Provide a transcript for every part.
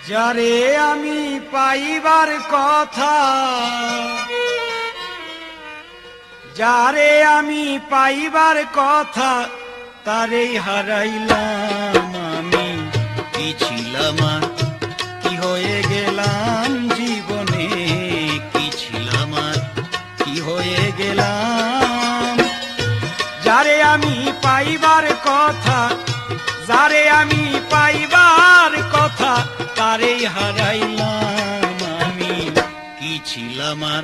যারে আমি পাইবার কথা, যারে আমি পাইবার কথা, তারেই হারাইলাম আমি। কি ছিলাম আর কি হয়ে গেলাম জীবনে, কি ছিলাম আর কি হয়ে গেলাম। যারে আমি পাইবার কথা, যারে আমি পাইবার কথা, তারেই হারাইলাম আমি। কি ছিলাম আর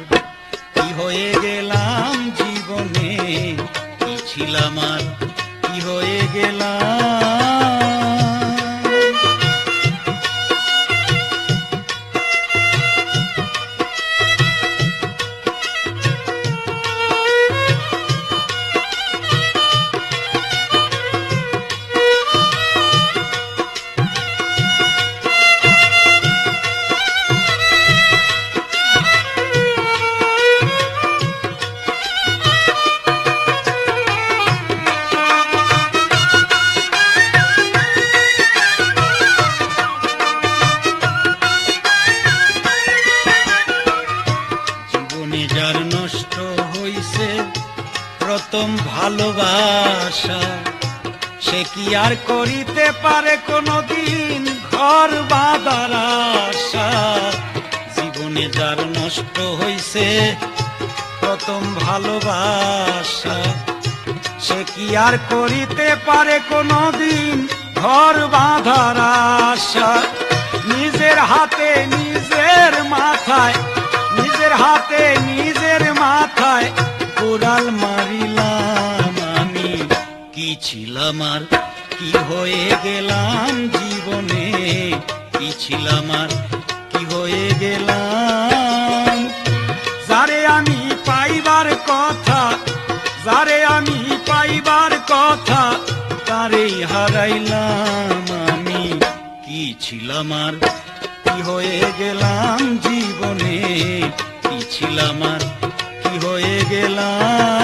কি হয়ে গেলাম জীবনে, কি ছিলাম আর কি হয়ে গেলাম। প্রথম ভালোবাসা সে কি আর করিতে পারে কোনদিন ঘর বাঁধার আশা। জীবনে যার নষ্ট হইছে প্রথম ভালোবাসা, সে কি আর করিতে পারে কোনদিন ঘর বাঁধার আশা। নিজের হাতে নিজের মাথায়, নিজের হাতে নিজের মাথায় কোড়াল মারিলাম আমি। কি ছিলাম আর কি হয়ে গেলাম জীবনে, কি ছিলাম আর কি হয়ে গেলাম। যারে আমি পাইবার কথা, যারে আমি পাইবার কথা, তারেই হারাইলাম আমি। কি ছিলাম আর কি হয়ে গেলাম জীবনে, কি ছিলাম আর কি হয়ে গেলাম।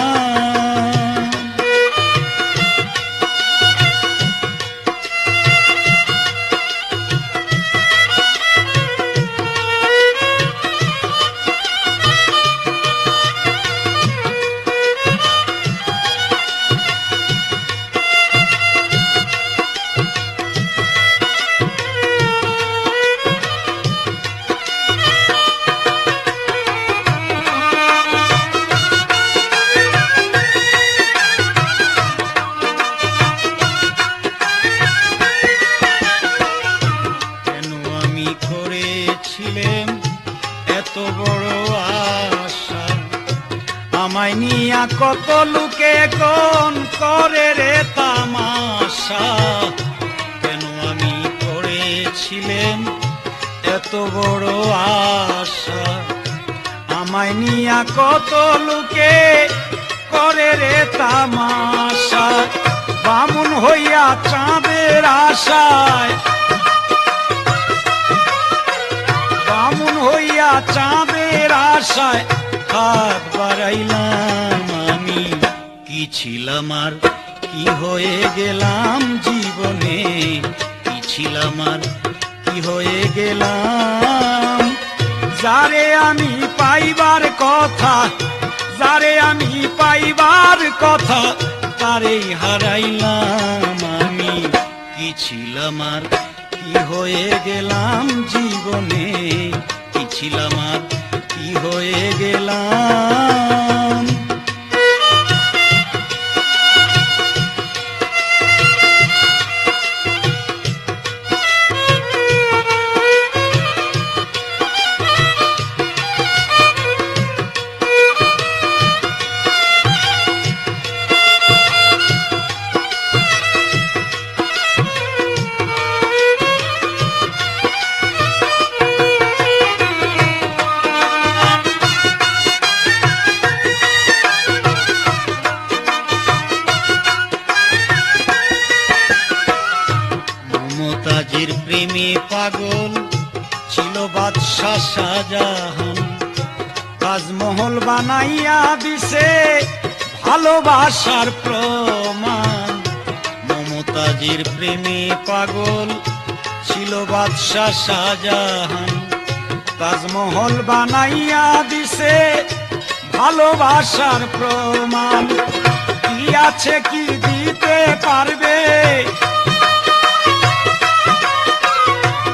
এত বড় আশা আমায় নিয়া কত লোকে কোন করে রে তামাশা। কেন আমি করেছিলেন এত বড় আশা, আমায় নিয়া কত লোকে করে রে তামাশা। বামুন হইয়া চাঁদের আশায়, বামুন হইয়া চাঁদের আশায় হাত বাড়াইলাম আমি। কি ছিলাম আর কি হয়ে গেলাম জীবনে, কি ছিলাম আর কি হয়ে গেলাম। যারে আমি পাইবার কথা, যারে আমি পাইবার কথা, তারেই হারাইলাম আমি। কি ছিলাম আর কি হয়ে গেলাম জীবনে, কি ছিলাম আর কি হয়ে গেলাম। মমতাজের প্রেমে পাগল ছিল বাদশাহ শাহজাহান, তাজমহল বানাইয়া দিছে ভালোবাসার প্রমাণ। মমতাজের প্রেমে পাগল ছিল বাদশাহ শাহজাহান। তাজমহল বানাইয়া দিছে ভালোবাসার প্রমাণ। কি আছে কি দিতে পারবে,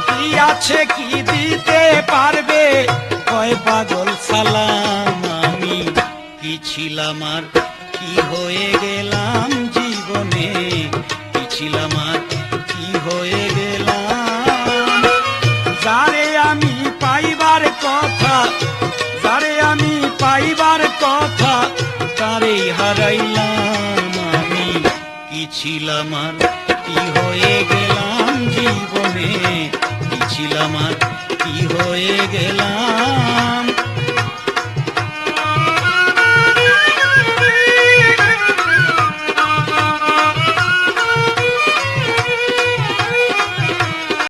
কি আছে কি দিতে পারবে, কয় পাগল সালাম। আমি কি ছিলাম আর কি হয়ে গেলাম জীবনে, কি ছিলাম আর কি হয়ে গেলাম। যারে আমি পাইবার কথা, যারে আমি পাইবার কথা, তারেই হারাইলাম। আমি কি ছিলাম আর কি হয়ে গেলাম জীবনে, কি ছিলাম আর কি হয়ে গেলাম।